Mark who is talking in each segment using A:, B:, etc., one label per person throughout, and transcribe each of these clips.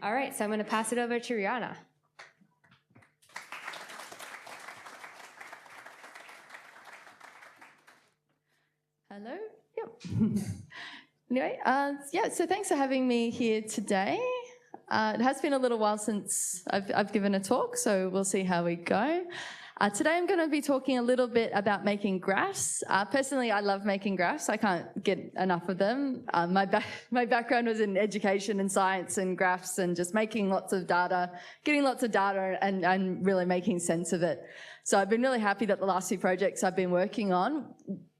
A: All right, so I'm going to pass it over to Rhiana.
B: Hello. Yep. Anyway, so thanks for having me here today. It has been a little while since I've given a talk, so we'll see how we go. Today I'm going to be talking a little bit about making graphs. Personally, I love making graphs. I can't get enough of them. My background was in education and science and graphs and just making lots of data, getting lots of data and really making sense of it. So I've been really happy that the last few projects I've been working on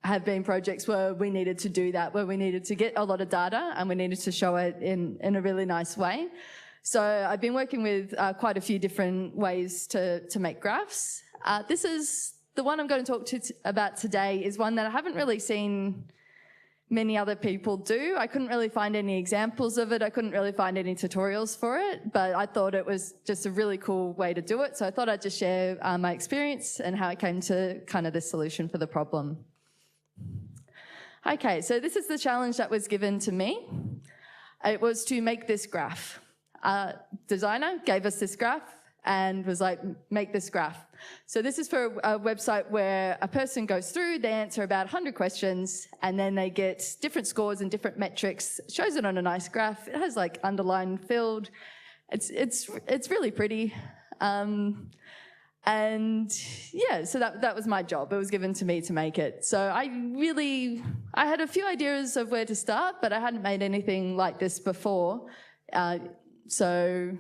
B: have been projects where we needed to do that, where we needed to get a lot of data and we needed to show it in a really nice way. So I've been working with quite a few different ways to make graphs. This is the one I'm going to talk about today is one that I haven't really seen many other people do. I couldn't really find any examples of it. I couldn't really find any tutorials for it, but I thought it was just a really cool way to do it. So I thought I'd just share my experience and how I came to kind of the solution for the problem. Okay, so this is the challenge that was given to me. It was to make this graph. Designer gave us this graph and was like, make this graph. So this is for a website where a person goes through, they answer about 100 questions, and then they get different scores and different metrics. It shows it on a nice graph. It has like underline filled. It's really pretty. And yeah, so that was my job. It was given to me to make it. So I had a few ideas of where to start, but I hadn't made anything like this before. So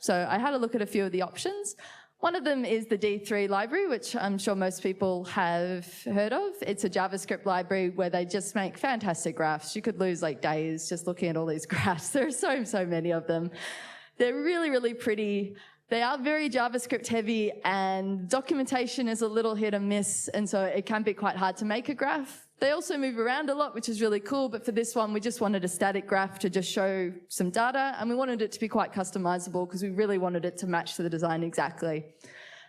B: I had a look at a few of the options. One of them is the D3 library, which I'm sure most people have heard of. It's a JavaScript library where they just make fantastic graphs. You could lose like days just looking at all these graphs. There are so many of them. They're really, really pretty. They are very JavaScript heavy and documentation is a little hit and miss, and so it can be quite hard to make a graph. They also move around a lot, which is really cool, but for this one we just wanted a static graph to just show some data, and we wanted it to be quite customizable because we really wanted it to match the design exactly.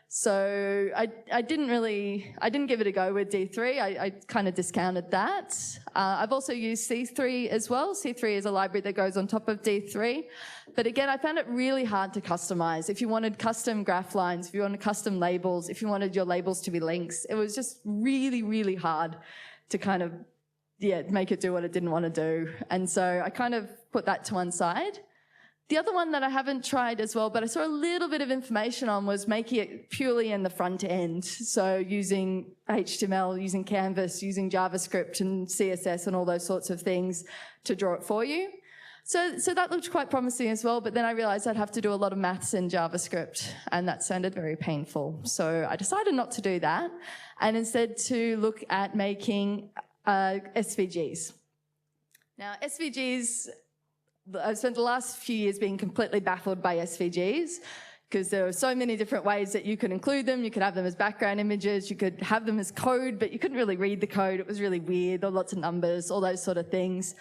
B: So I didn't give it a go with D3. I kind of discounted that. I've also used C3 as well. C3 is a library that goes on top of D3. But again, I found it really hard to customize. If you wanted custom graph lines, if you wanted custom labels, if you wanted your labels to be links, it was just really, really hard to kind of, make it do what it didn't want to do. And so I kind of put that to one side. The other one that I haven't tried as well, but I saw a little bit of information on, was making it purely in the front end. So using HTML, using Canvas, using JavaScript and CSS and all those sorts of things to draw it for you. So that looked quite promising as well, but then I realized I'd have to do a lot of maths in JavaScript, and that sounded very painful. So I decided not to do that, and instead to look at making SVGs. Now, SVGs, I've spent the last few years being completely baffled by SVGs because there are so many different ways that you could include them. You could have them as background images, you could have them as code, but you couldn't really read the code. It was really weird, there were lots of numbers, all those sort of things.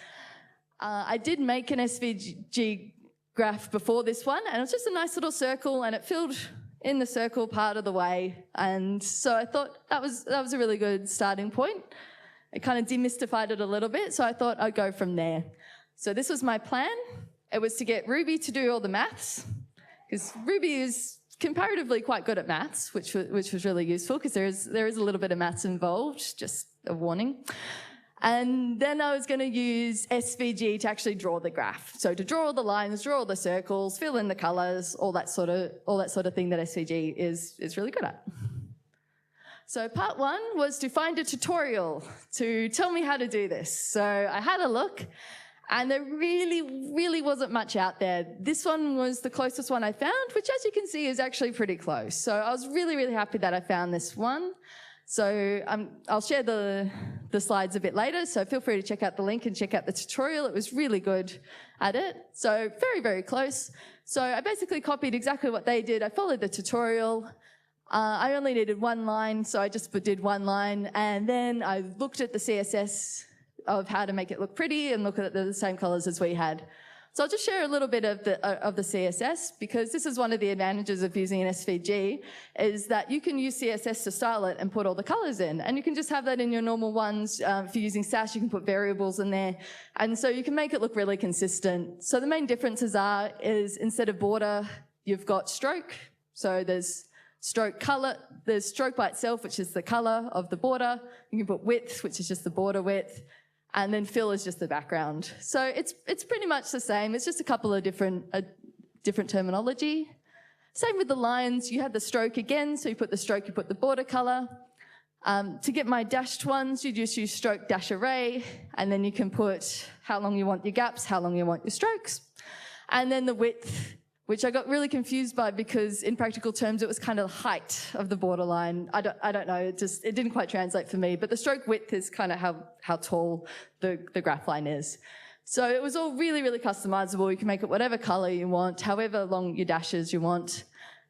B: I did make an SVG graph before this one, and it was just a nice little circle, and it filled in the circle part of the way. And so I thought that was a really good starting point. It kind of demystified it a little bit, so I thought I'd go from there. So this was my plan. It was to get Ruby to do all the maths, because Ruby is comparatively quite good at maths, which was really useful because there is a little bit of maths involved, just a warning. And then I was going to use SVG to actually draw the graph. So to draw all the lines, draw all the circles, fill in the colours, all that sort of thing that SVG is really good at. So part one was to find a tutorial to tell me how to do this. So I had a look, and there really wasn't much out there. This one was the closest one I found, which, as you can see, is actually pretty close. So I was really happy that I found this one. So I'll share the slides a bit later, so feel free to check out the link and check out the tutorial. It was really good at it. So very close. So I basically copied exactly what they did. I followed the tutorial. I only needed one line, so I just did one line, and then I looked at the CSS of how to make it look pretty and look at the same colors as we had. So I'll just share a little bit of the CSS, because this is one of the advantages of using an SVG, is that you can use CSS to style it and put all the colors in. And you can just have that in your normal ones. If you're using Sass, you can put variables in there. And so you can make it look really consistent. So the main differences is instead of border, you've got stroke. So there's stroke color, there's stroke by itself, which is the color of the border. You can put width, which is just the border width. And then fill is just the background. So it's pretty much the same. It's just a couple of different terminology. Same with the lines. You had the stroke again. So you put the stroke, you put the border color. To get my dashed ones, you just use stroke dash array. And then you can put how long you want your gaps, how long you want your strokes. And then the width, which I got really confused by, because in practical terms, it was kind of the height of the borderline. I don't know, it didn't quite translate for me, but the stroke width is kind of how tall the graph line is. So it was all really, really customizable. You can make it whatever color you want, however long your dashes you want.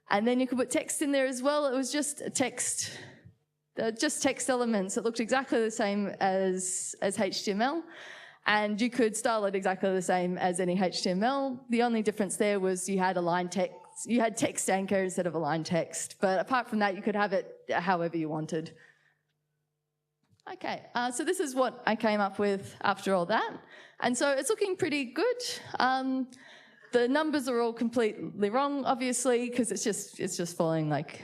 B: And then you could put text in there as well. It was just text elements. It looked exactly the same as HTML. And you could style it exactly the same as any HTML. The only difference there was you had text anchor instead of align text. But apart from that, you could have it however you wanted. Okay, so this is what I came up with after all that. And so it's looking pretty good. The numbers are all completely wrong, obviously, because it's just following like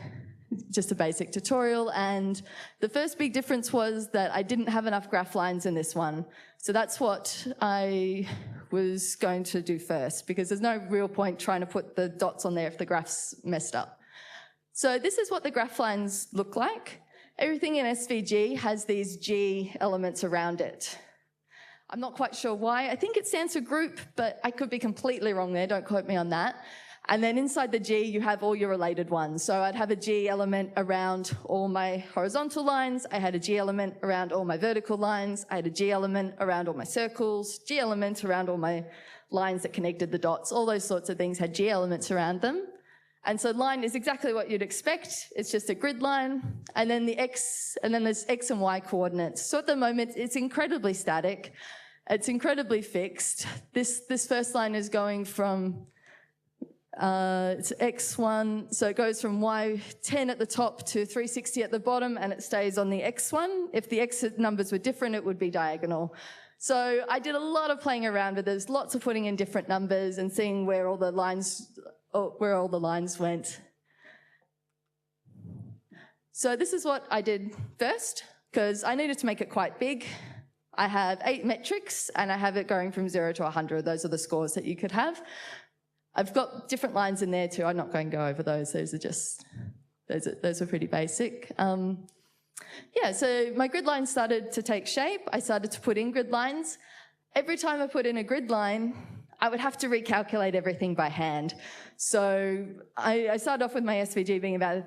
B: just a basic tutorial. And the first big difference was that I didn't have enough graph lines in this one. So that's what I was going to do first, because there's no real point trying to put the dots on there if the graph's messed up. So this is what the graph lines look like. Everything in SVG has these G elements around it. I'm not quite sure why. I think it stands for group, but I could be completely wrong there. Don't quote me on that. And then inside the G, you have all your related ones. So I'd have a G element around all my horizontal lines. I had a G element around all my vertical lines. I had a G element around all my circles, G element around all my lines that connected the dots. All those sorts of things had G elements around them. And so line is exactly what you'd expect. It's just a grid line. And then there's X and Y coordinates. So at the moment, it's incredibly static. It's incredibly fixed. This first line is going from it's X1, so it goes from Y10 at the top to 360 at the bottom, and it stays on the X1. If the X numbers were different, it would be diagonal. So I did a lot of playing around with this, lots of putting in different numbers and seeing where all the lines went. So this is what I did first, because I needed to make it quite big. I have 8 metrics, and I have it going from 0 to 100. Those are the scores that you could have. I've got different lines in there too. I'm not going to go over those. Those are pretty basic. Yeah, so my grid line started to take shape. I started to put in grid lines. Every time I put in a grid line, I would have to recalculate everything by hand. So I started off with my SVG being about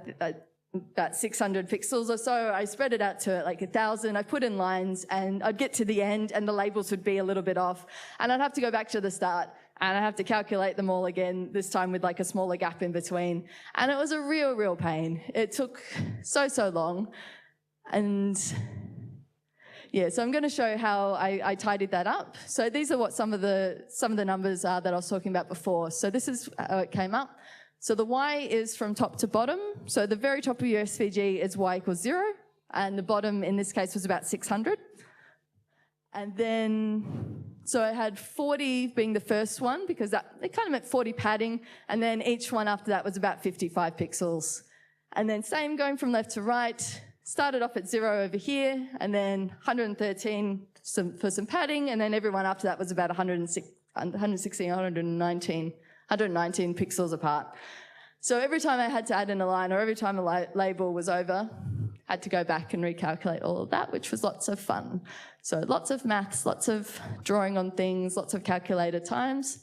B: 600 pixels or so. I spread it out to like 1,000. I put in lines, and I'd get to the end and the labels would be a little bit off. And I'd have to go back to the start, and I have to calculate them all again, this time with like a smaller gap in between. And it was a real pain. It took so long. And yeah, so I'm going to show how I tidied that up. So these are what some of the numbers are that I was talking about before. So this is how it came up. So the Y is from top to bottom. So the very top of your SVG is Y equals 0. And the bottom in this case was about 600. And then, so I had 40 being the first one, because it kind of meant 40 padding, and then each one after that was about 55 pixels. And then same going from left to right, started off at 0 over here, and then 113 for some padding, and then everyone after that was about 116, 119 pixels apart. So every time I had to add in a line, or every time a label was over, I had to go back and recalculate all of that, which was lots of fun. So lots of maths, lots of drawing on things, lots of calculator times.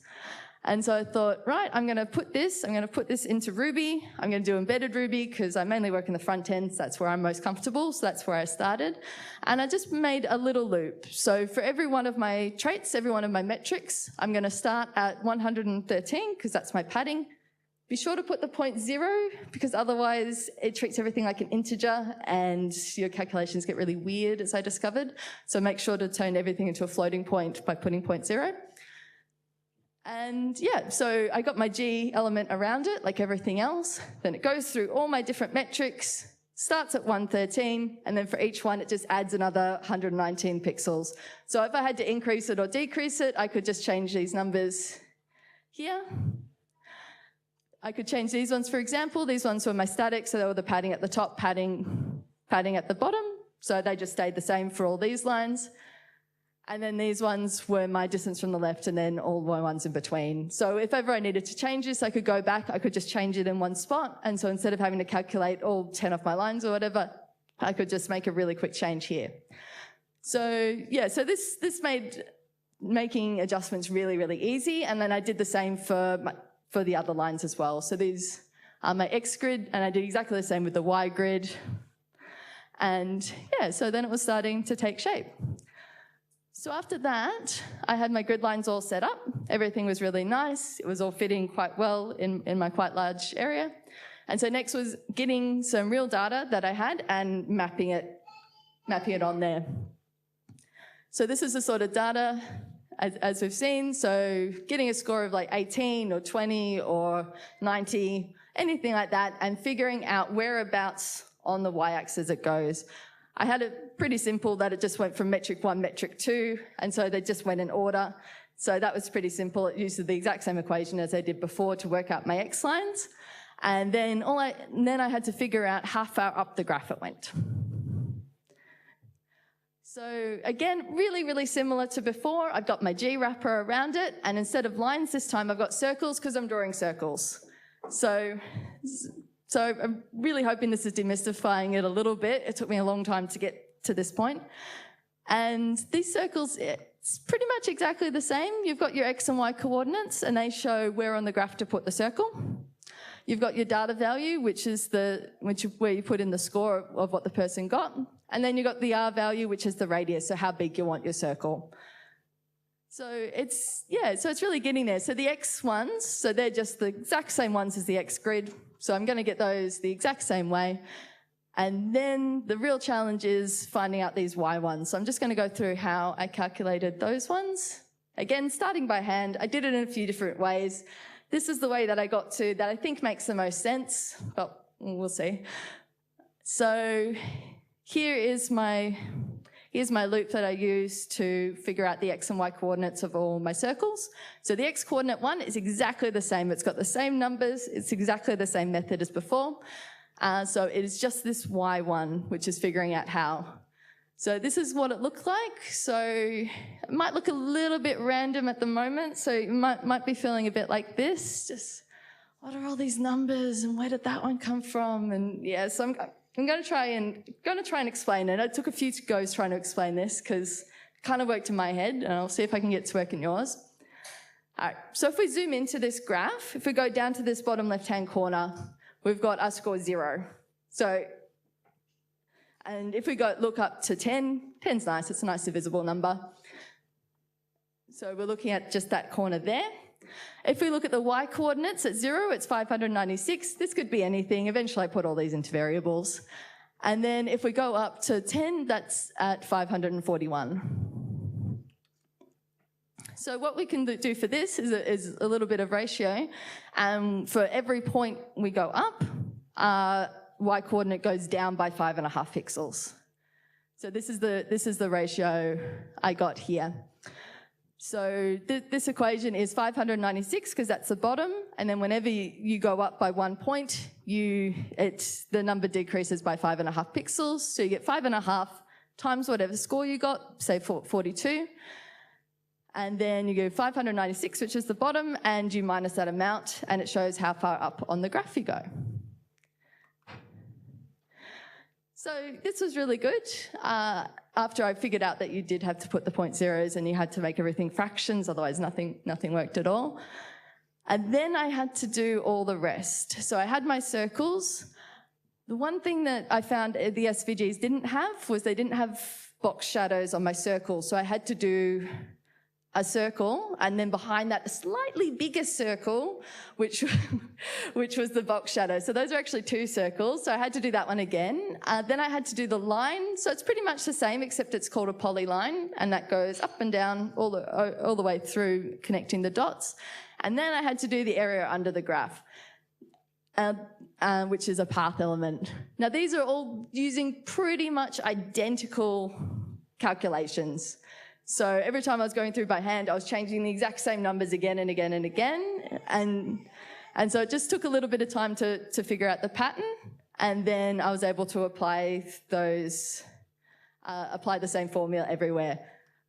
B: And so I thought, right, I'm going to put this into Ruby. I'm going to do embedded Ruby because I mainly work in the front end, so that's where I'm most comfortable. So that's where I started. And I just made a little loop. So for every one of my traits, every one of my metrics, I'm going to start at 113 because that's my padding. Be sure to put the point 0 because otherwise it treats everything like an integer and your calculations get really weird, as I discovered. So make sure to turn everything into a floating point by putting point 0. And yeah, so I got my G element around it, like everything else. Then it goes through all my different metrics, starts at 113, and then for each one, it just adds another 119 pixels. So if I had to increase it or decrease it, I could just change these numbers here. I could change these ones, for example. These ones were my static, so they were the padding at the top, padding at the bottom. So they just stayed the same for all these lines. And then these ones were my distance from the left and then all my ones in between. So if ever I needed to change this, I could go back, I could just change it in one spot. And so instead of having to calculate all 10 of my lines or whatever, I could just make a really quick change here. So yeah, so this made making adjustments really, really easy. And then I did the same for the other lines as well. So these are my X grid, and I did exactly the same with the Y grid. And yeah, so then it was starting to take shape. So after that, I had my grid lines all set up. Everything was really nice. It was all fitting quite well in my quite large area. And so next was getting some real data that I had and mapping it on there. So this is the sort of data as we've seen. So getting a score of like 18 or 20 or 90, anything like that, and figuring out whereabouts on the y-axis it goes. I had it pretty simple that it just went from metric 1, metric 2, and so they just went in order. So that was pretty simple. It used the exact same equation as I did before to work out my X lines. And then I had to figure out how far up the graph it went. So again, really, really similar to before. I've got my G wrapper around it, and instead of lines this time, I've got circles because I'm drawing circles. So I'm really hoping this is demystifying it a little bit. It took me a long time to get to this point. And these circles, it's pretty much exactly the same. You've got your X and Y coordinates, and they show where on the graph to put the circle. You've got your data value, which is where you put in the score of what the person got. And then you've got the R value, which is the radius, so how big you want your circle. So it's really getting there. So the X ones, so they're just the exact same ones as the X grid. So I'm going to get those the exact same way. And then the real challenge is finding out these Y ones. So I'm just going to go through how I calculated those ones. Again, starting by hand, I did it in a few different ways. This is the way that I got to that I think makes the most sense, but we'll see. So here's my loop that I use to figure out the X and Y coordinates of all my circles. So the X coordinate one is exactly the same. It's got the same numbers. It's exactly the same method as before. So it is just this Y one, which is figuring out how. So this is what it looked like. So it might look a little bit random at the moment. So you might be feeling a bit like this. Just, what are all these numbers and where did that one come from? And yeah, so I'm going to try and explain it. I took a few goes trying to explain this because it kind of worked in my head, and I'll see if I can get it to work in yours. All right, so if we zoom into this graph, if we go down to this bottom left-hand corner, we've got our score 0. So, and if we look up to 10, 10's nice, it's a nice divisible number. So we're looking at just that corner there. If we look at the Y coordinates at 0, it's 596. This could be anything. Eventually I put all these into variables. And then if we go up to 10, that's at 541. So what we can do for this is a little bit of ratio. For every point we go up, Y coordinate goes down by 5.5 pixels. So this is the ratio I got here. So this equation is 596 because that's the bottom, and then whenever you go up by 1 point, the number decreases by 5.5 pixels. So you get 5.5 times whatever score you got, say 42, and then you go 596, which is the bottom, and you minus that amount, and it shows how far up on the graph you go. So this was really good. After I figured out that you did have to put the point zeros and you had to make everything fractions, otherwise nothing worked at all. And then I had to do all the rest. So I had my circles. The one thing that I found the SVGs didn't have was they didn't have box shadows on my circles. So I had to do a circle, and then behind that a slightly bigger circle, which was the box shadow. So those are actually two circles, so I had to do that one again. Then I had to do the line, so it's pretty much the same except it's called a polyline, and that goes up and down all the way through connecting the dots. And then I had to do the area under the graph, which is a path element. Now these are all using pretty much identical calculations. So every time I was going through by hand, I was changing the exact same numbers again and again and again. And so it just took a little bit of time to figure out the pattern. And then I was able to apply the same formula everywhere.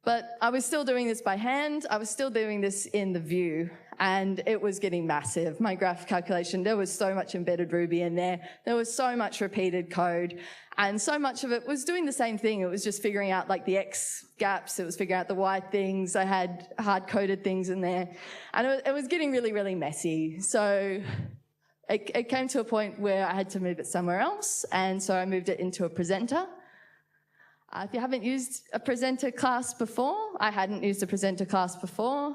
B: But I was still doing this by hand. I was still doing this in the view, and it was getting massive. My graph calculation, there was so much embedded Ruby in there. There was so much repeated code, and so much of it was doing the same thing. It was just figuring out like the X gaps. It was figuring out the Y things. I had hard-coded things in there, and it was getting really, really messy. So it came to a point where I had to move it somewhere else, and so I moved it into a presenter. If you haven't used a presenter class before, I hadn't used a presenter class before.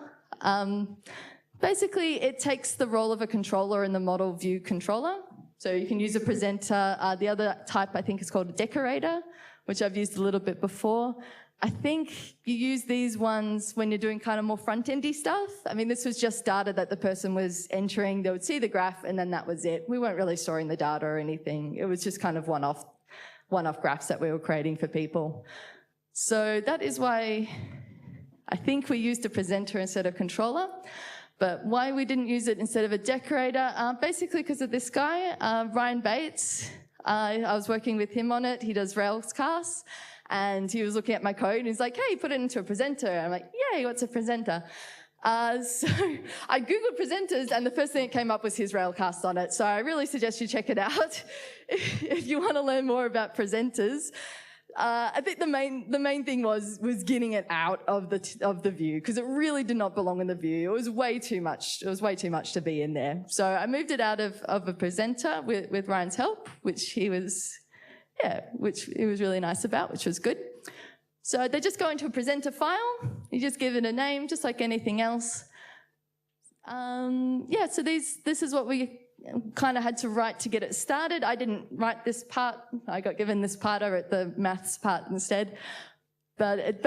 B: Basically, it takes the role of a controller in the model view controller. So you can use a presenter. The other type, I think, is called a decorator, which I've used a little bit before. I think you use these ones when you're doing kind of more front-endy stuff. I mean, this was just data that the person was entering. They would see the graph, and then that was it. We weren't really storing the data or anything. It was just kind of one-off graphs that we were creating for people. So that is why I think we used a presenter instead of controller. But why we didn't use it instead of a decorator, basically because of this guy, Ryan Bates. I was working with him on it. He does Railscast, and he was looking at my code, and he's like, hey, put it into a presenter. And I'm like, yay, what's a presenter? So I Googled presenters, and the first thing that came up was his Railcast on it. So I really suggest you check it out if you want to learn more about presenters. I think the main thing was getting it out of the view, because it really did not belong in the view. It was way too much. It was way too much to be in there. So I moved it out of a presenter with Ryan's help, which he was really nice about, which was good. So they just go into a presenter file. You just give it a name, just like anything else. So this is what we kind of had to write to get it started. I didn't write this part. I got given this part. I wrote the maths part instead. But it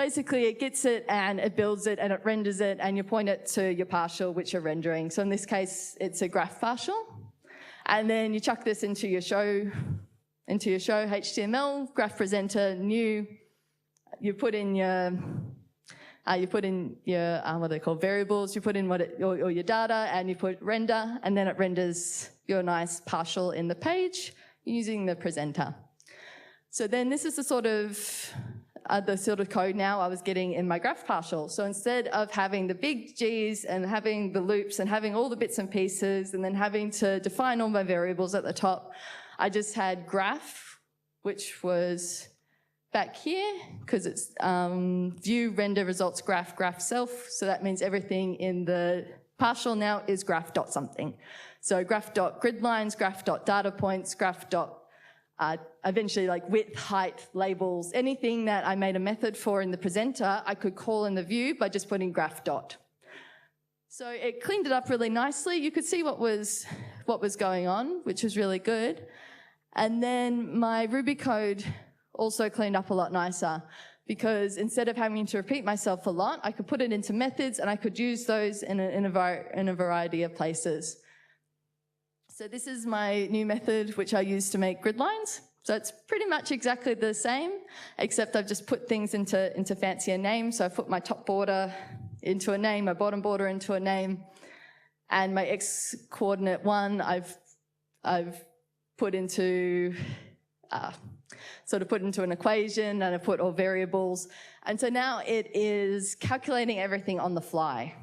B: gets it and it builds it and it renders it, and you point it to your partial, which you're rendering. So in this case, it's a graph partial. And then you chuck this into your show HTML, graph presenter, new. You put in your what they call variables. You put in or your data, and you put render, and then it renders your nice partial in the page using the presenter. So then this is the sort of code now I was getting in my graph partial. So instead of having the big G's and having the loops and having all the bits and pieces and then having to define all my variables at the top, I just had graph, which was back here, because it's view, render, results, graph, self. So that means everything in the partial now is graph dot something. So graph dot grid lines, graph dot data points, graph dot eventually like width, height, labels, anything that I made a method for in the presenter, I could call in the view by just putting graph dot. So it cleaned it up really nicely. You could see what was going on, which was really good. And then my Ruby code also cleaned up a lot nicer, because instead of having to repeat myself a lot, I could put it into methods and I could use those in a variety of places. So this is my new method, which I use to make grid lines. So it's pretty much exactly the same, except I've just put things into fancier names. So I've put my top border into a name, my bottom border into a name, and my x coordinate 1 I've put into put into an equation, and I put all variables. And so now it is calculating everything on the fly.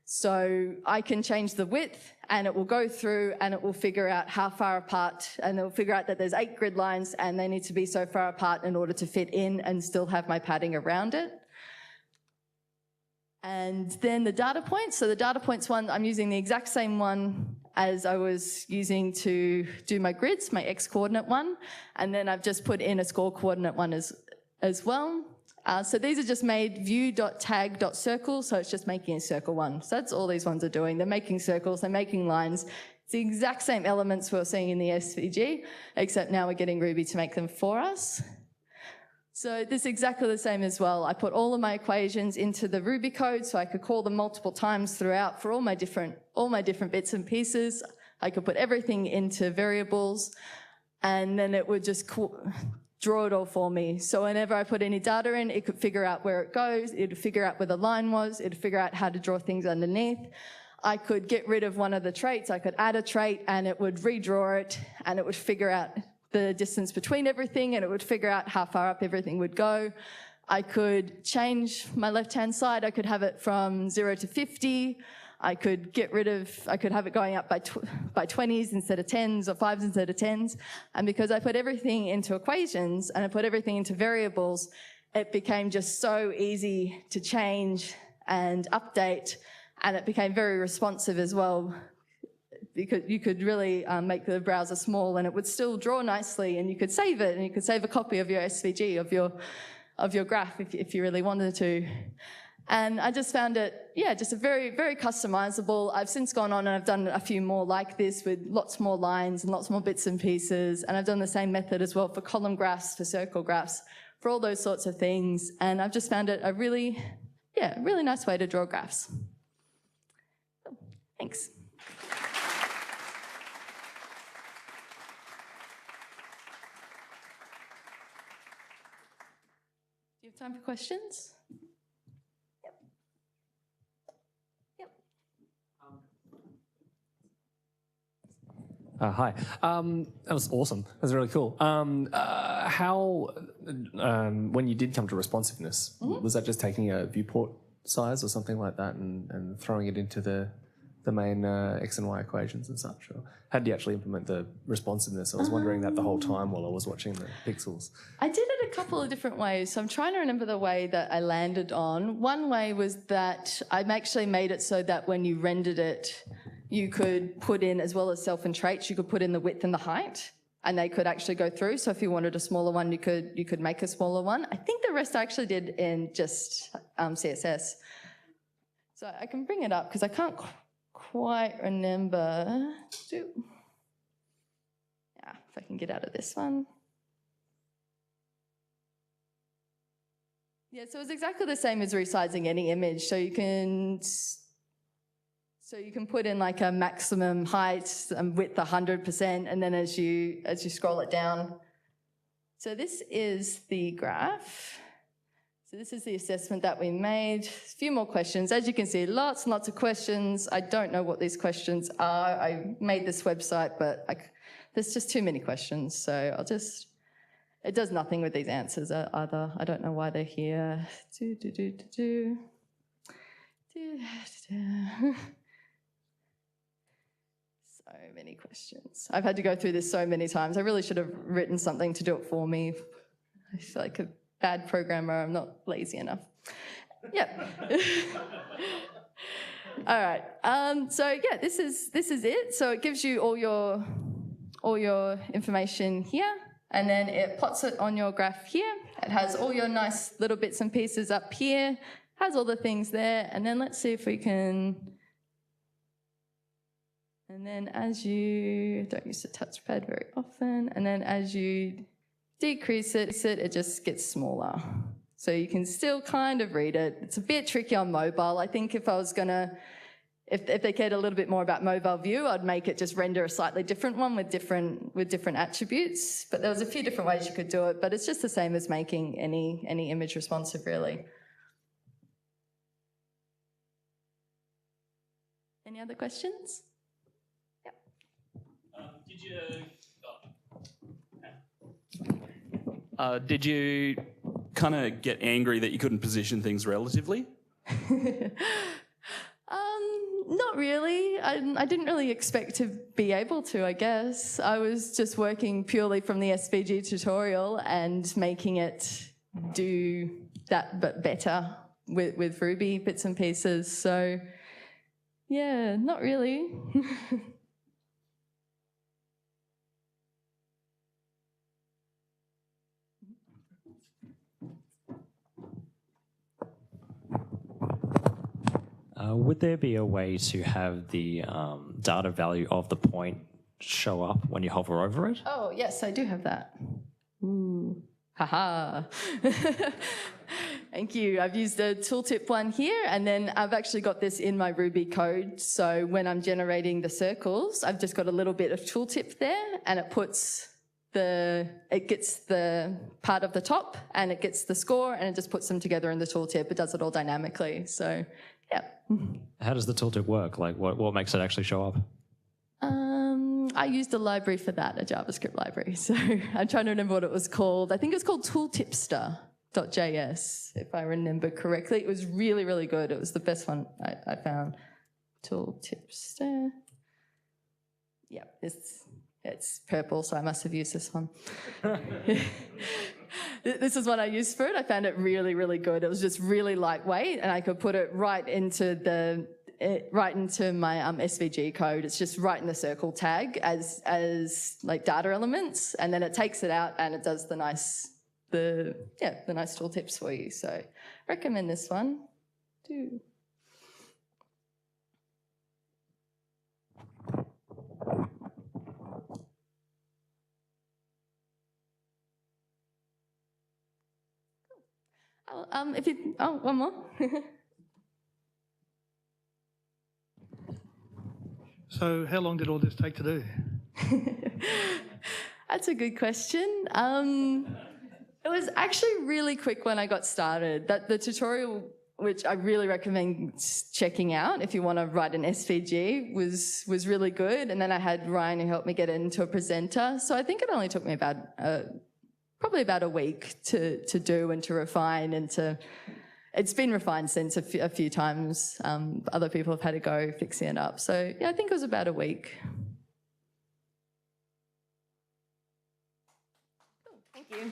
B: So I can change the width, and it will go through and it will figure out how far apart, and it will figure out that there's 8 grid lines and they need to be so far apart in order to fit in and still have my padding around it. And then the data points. So the data points one, I'm using the exact same one as I was using to do my grids, my x coordinate one. And then I've just put in a score coordinate one as well. So these are just made view.tag.circle, so it's just making a circle one. So that's all these ones are doing. They're making circles, they're making lines. It's the exact same elements we were seeing in the SVG, except now we're getting Ruby to make them for us. So this is exactly the same as well. I put all of my equations into the Ruby code so I could call them multiple times throughout for all my different bits and pieces. I could put everything into variables, and then it would just draw it all for me. So whenever I put any data in, it could figure out where it goes, it would figure out where the line was, it would figure out how to draw things underneath. I could get rid of one of the traits, I could add a trait, and it would redraw it, and it would figure out the distance between everything, and it would figure out how far up everything would go. I could change my left-hand side. I could have it from 0 to 50. I could have it going up by 20s instead of 10s, or 5s instead of 10s. And because I put everything into equations and I put everything into variables, it became just so easy to change and update, and it became very responsive as well. Because you could really make the browser small, and it would still draw nicely, and you could save it, and you could save a copy of your SVG, of your graph if you really wanted to. And I just found it, yeah, just a very, very customizable. I've since gone on and I've done a few more like this with lots more lines and lots more bits and pieces, and I've done the same method as well for column graphs, for circle graphs, for all those sorts of things, and I've just found it a really nice way to draw graphs. Thanks. Do you have time for questions? Yep.
C: Hi. That was awesome. That was really cool. When you did come to responsiveness, was that just taking a viewport size or something like that and throwing it into the main X and Y equations and such? Or how did you actually implement the responsiveness? I was wondering that the whole time while I was watching the pixels.
B: I did it a couple of different ways. So I'm trying to remember the way that I landed on. One way was that I actually made it so that when you rendered it, you could put in, as well as self and traits, you could put in the width and the height, and they could actually go through. So if you wanted a smaller one, you could make a smaller one. I think the rest I actually did in just CSS. So I can bring it up because I can't quite remember. Yeah, if I can get out of this one. Yeah, so it's exactly the same as resizing any image. So you can put in like a maximum height and width 100%, and then as you scroll it down. So this is the graph. So this is the assessment that we made. A few more questions. As you can see, lots and lots of questions. I don't know what these questions are. I made this website, but there's just too many questions. So it does nothing with these answers either. I don't know why they're here. So many questions. I've had to go through this so many times. I really should have written something to do it for me. I feel like a bad programmer. I'm not lazy enough. Yep. All right. So yeah, this is it. So it gives you all your information here, and then it plots it on your graph here. It has all your nice little bits and pieces up here. Has all the things there, and then let's see if we can. And then as you don't use the touchpad very often, and then as you decrease it, it just gets smaller. So you can still kind of read it. It's a bit tricky on mobile. I think if I was gonna, if they cared a little bit more about mobile view, I'd make it just render a slightly different one with different attributes. But there was a few different ways you could do it, but it's just the same as making any image responsive, really. Any other questions?
D: Did you kind of get angry that you couldn't position things relatively?
B: Not really. I didn't really expect to be able to, I guess. I was just working purely from the SVG tutorial and making it do that but better with Ruby bits and pieces. So, yeah, not really.
E: Would there be a way to have the data value of the point show up when you hover over it?
B: Oh, yes, I do have that. Ooh, haha. Thank you. I've used the tooltip one here, and then I've actually got this in my Ruby code. So when I'm generating the circles, I've just got a little bit of tooltip there, and it gets the part of the top, and it gets the score, and it just puts them together in the tooltip. It does it all dynamically. So, yeah.
E: How does the tooltip work? Like, what makes it actually show up?
B: I used a library for that, a JavaScript library. So I'm trying to remember what it was called. I think it was called tooltipster.js, if I remember correctly. It was really, really good. It was the best one I found. Tooltipster. Yeah, it's purple, so I must have used this one. This is what I used for it. I found it really, really good. It was just really lightweight, and I could put it right into my SVG code. It's just right in the circle tag as like data elements, and then it takes it out and it does the nice tooltips for you. So I recommend this one too. One more.
F: So how long did all this take to do?
B: That's a good question. It was actually really quick when I got started. The tutorial, which I really recommend checking out if you want to write an SVG, was really good. And then I had Ryan who helped me get it into a presenter. So I think it only took me probably about a week to do and to refine and to... It's been refined since a few times. Other people have had to go fixing it up. So, yeah, I think it was about a week. Cool. Thank you.